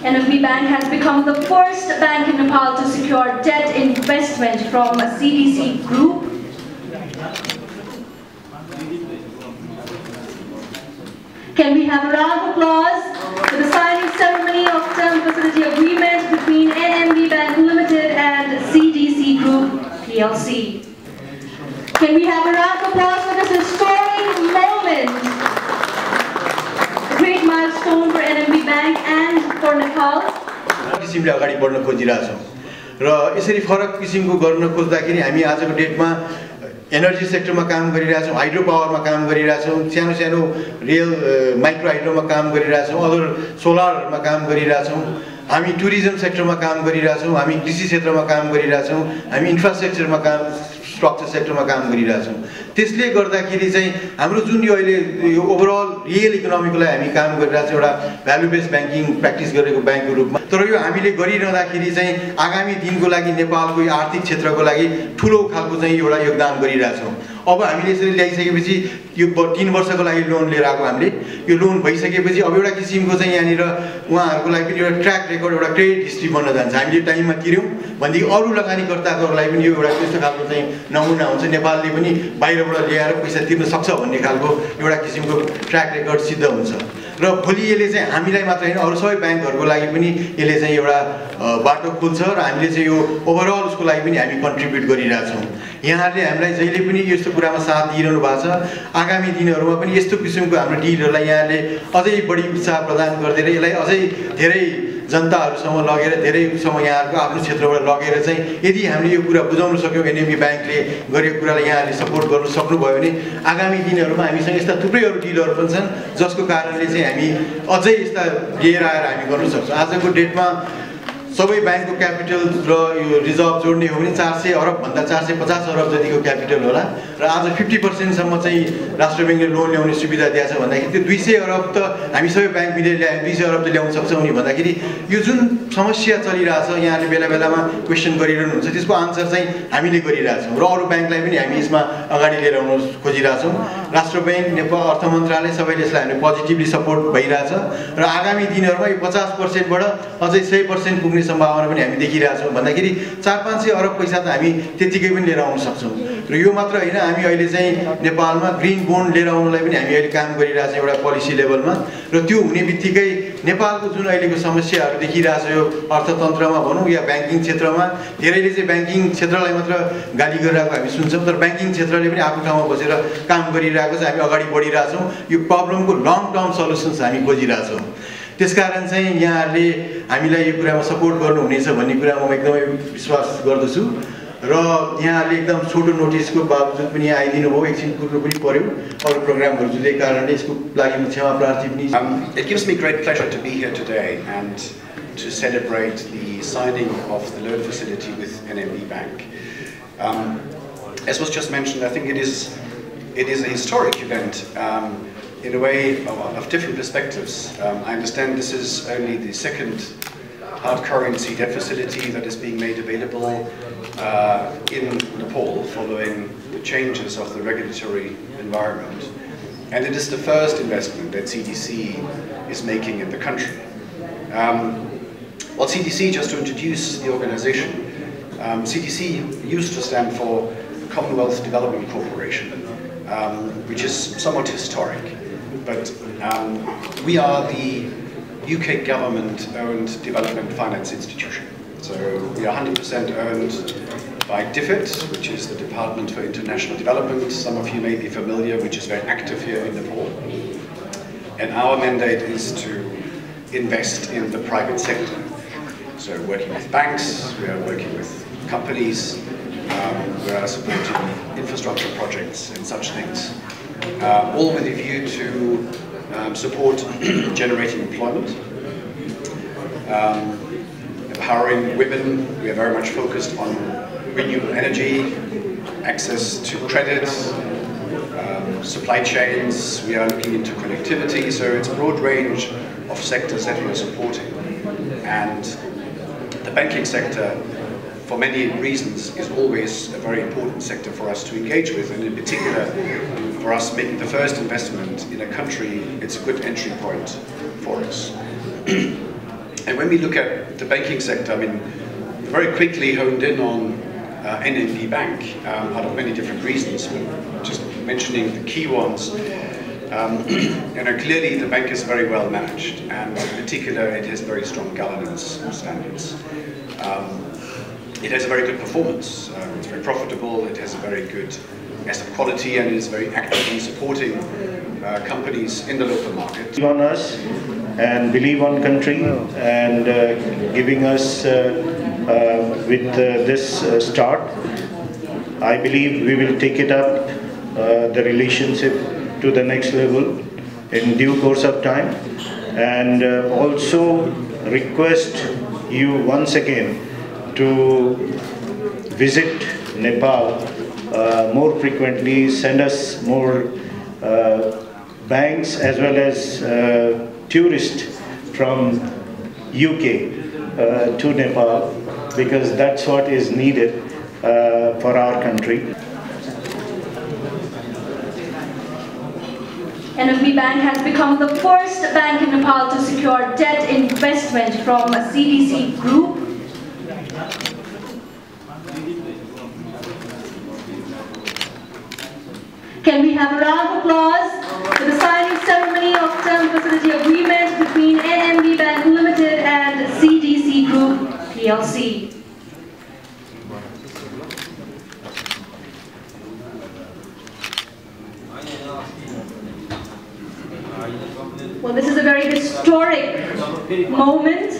NMB Bank has become the first bank in Nepal to secure debt investment from a CDC group. Can we have a round of applause for the signing ceremony of term facility agreement between NMB Bank Limited and CDC Group PLC? Can we have a round of applause for this historic moment? A great milestone for NMB Bank and for Nepal. किसिमले अगाडि बढ्न खोजिरहेछौँ र यसरी फरक किसिमको गर्न खोज्दाखेरि हामी आजको डेटमा energy सेक्टरमा काम गरिरहेछौँ, हाइड्रो पावरमा काम गरिरहेछौँ, सानो सानो रेल माइक्रो हाइड्रोमा काम गरिरहेछौँ, अदर सोलरमा काम गरिरहेछौँ, हामी टुरिज्म सेक्टरमा काम गरिरहेछौँ, हामी कृषि क्षेत्रमा काम गरिरहेछौँ, हामी इन्फ्रास्ट्रक्चरमा काम स्ट्रक्चर सेक्टरमा काम गरिरहेछौँ। त्यसले गर्दाखेरि चाहिँ हाम्रो जुन यो अहिले यो ओभरअल रियल इकोनोमीको लागि हामी काम गरिरहेछौँ एउटा भ्यालु बेस्ड ब्याङ्किङ प्र्याक्टिस गरेको ब्याङ्कको रूपमा, तर यो हामीले गरिरहँदाखेरि चाहिँ आगामी दिनको लागि नेपालको यो आर्थिक क्षेत्रको लागि ठुलो खालको चाहिँ एउटा योगदान गरिरहेछौँ। अब हामीले यसरी ल्याइसकेपछि यो 3 वर्षको लागि लोन लिएर आएको हामीले यो लोन भइसकेपछि अब एउटा किसिमको चाहिँ यहाँनिर उहाँहरूको लागि पनि एउटा ट्र्याक रेकर्ड एउटा क्रेडिट हिस्ट्री बन्न जान्छ। हामीले टाइममा तिर्यौँ भनेदेखि अरू लगानीकर्ताहरूको लागि पनि यो एउटा त्यस्तो खालको चाहिँ नमुना हुन्छ, नेपालले पनि बाहिरबाट ल्याएर पैसा तिर्न सक्छ भन्ने खालको एउटा किसिमको ट्र्याक रेकर्ड सिद्ध हुन्छ र भोलि यसले चाहिँ हामीलाई मात्र होइन अरू सबै ब्याङ्कहरूको लागि पनि यसले चाहिँ एउटा बाटो खोल्छ र हामीले चाहिँ यो ओभरअल उसको लागि पनि हामी कन्ट्रिब्युट गरिरहेछौँ। यहाँहरूले हामीलाई जहिले पनि यस्तो कुरामा साथ दिइरहनु भएको छ। आगामी दिनहरूमा पनि यस्तो किसिमको हाम्रो डिलहरूलाई यहाँले अझै बढी उत्साह प्रदान गरिदिएर यसलाई अझै धेरै जनताहरूसम्म लगेर धेरैसम्म यहाँहरूको आफ्नो क्षेत्रबाट लगेर चाहिँ यदि हामीले यो कुरा बुझाउन सक्यौँ, एनएमबी ब्याङ्कले गरेको कुरालाई यहाँहरूले सपोर्ट गर्नु सक्नुभयो भने आगामी दिनहरूमा हामीसँग यस्ता थुप्रै अरू डिलहरू पनि छन् जसको कारणले चाहिँ हामी अझै यस्ता लिएर आएर हामी गर्न सक्छौँ। आजको डेटमा सबै ब्याङ्कको क्यापिटल र यो रिजर्भ जोड्ने हो भने 400 अरब भन्दा 450 अरब जतिको क्यापिटल होला र आज 50% चाहिँ राष्ट्र ब्याङ्कले लोन ल्याउने सुविधा दिएको छ भन्दाखेरि त्यो 200 अरब त हामी सबै ब्याङ्क मिलेर ल्यायो 200 अरब त ल्याउन सक्छौँ नि भन्दाखेरि यो जुन समस्या चलिरहेछ यहाँले बेला बेलामा क्वेसन गरिरहनुहुन्छ त्यसको आन्सर चाहिँ हामीले गरिरहेछौँ र अरू ब्याङ्कलाई पनि हामी यसमा अगाडि लिएर आउन खोजिरहेछौँ। राष्ट्र ब्याङ्क, नेपाल अर्थ मन्त्रालय सबैले यसलाई हामीले पोजिटिभली सपोर्ट भइरहेछ र आगामी दिनहरूमा यो 50%बाट अझै 100% पुग्ने सम्भावना पनि हामी देखिरहेछौँ भन्दाखेरि 400-500 अरब पैसा त हामी त्यतिकै पनि लिएर आउन सक्छौँ र यो मात्र होइन हामी अहिले चाहिँ नेपालमा ग्रिन बोन्ड लिएर आउनलाई पनि हामी अहिले काम गरिरहेछौँ एउटा पोलिसी लेभलमा र त्यो हुने बित्तिकै नेपालको जुन अहिलेको समस्याहरू देखिरहेछ यो अर्थतन्त्रमा भनौँ या ब्याङ्किङ क्षेत्रमा धेरैले चाहिँ ब्याङ्किङ क्षेत्रलाई मात्र गाली गरिरहेको हामी सुन्छौँ तर ब्याङ्किङ क्षेत्रले पनि आफ्नो ठाउँमा बसेर काम गरिरहेको छ। हामी अगाडि बढिरहेछौँ, यो प्रब्लमको लङ टर्म सल्युसन्स हामी खोजिरहेछौँ। त्यसकारण चाहिँ यहाँहरूले हामीलाई यो कुरामा सपोर्ट गर्नुहुनेछ भन्ने कुरामा म एकदमै विश्वास गर्दछु र यहाँहरूले एकदम छोटो नोटिसको बावजुद पनि यहाँ आइदिनु भयो, एकछिन कुर्नु पनि पर्यो अरू प्रोग्रामहरू जुनै कारणले यसको लागि म क्षमा प्रार्थी पनि। It gives me great pleasure to be here today and to celebrate the signing of the loan facility with NMB Bank. As was just mentioned, I think it is a historic event. In a way of different perspectives. I understand this is only the second hard currency debt facility that is being made available in Nepal following the changes of the regulatory environment. And it is the first investment that CDC is making in the country. Well, CDC, just to introduce the organization, CDC used to stand for Commonwealth Development Corporation, which is somewhat historic. But we are the UK government-owned development finance institution. So we are 100% owned by DFID, which is the Department for International Development. Some of you may be familiar, which is very active here in Nepal. And our mandate is to invest in the private sector. So working with banks, we are working with companies, we are supporting infrastructure projects and such things. All with a view to support generating employment, empowering women. We are very much focused on renewable energy, access to credit, supply chains. We are looking into connectivity, so it's a broad range of sectors that we are supporting. And the banking sector, for many reasons, is always a very important sector for us to engage with, and in particular, for us making the first investment in a country, it's a good entry point for us. And when we look at the banking sector, I mean, very quickly honed in on NMB Bank out of many different reasons, but just mentioning the key ones. Clearly the bank is very well managed, and in particular it has very strong governance standards. It has a very good performance, it's very profitable, it has a very good asset quality, and it is very actively supporting companies in the local market. Believe on us and believe on country, and giving us with this start. I believe we will take it up, the relationship to the next level in due course of time, and also request you once again to visit Nepal more frequently, send us more banks as well as tourists from UK to Nepal, because that's what is needed for our country. NMB Bank has become the first bank in Nepal to secure debt investment from a CDC group. Can we have a round of applause for the signing ceremony of term facility agreement between NMB Bank Limited and CDC Group PLC. Well, this is a very historic moment.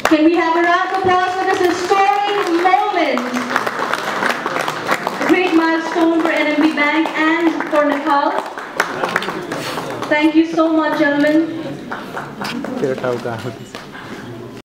Can we have a round of applause for this historic moment? A great milestone for NMB Bank and for Nepal. Thank you so much, gentlemen.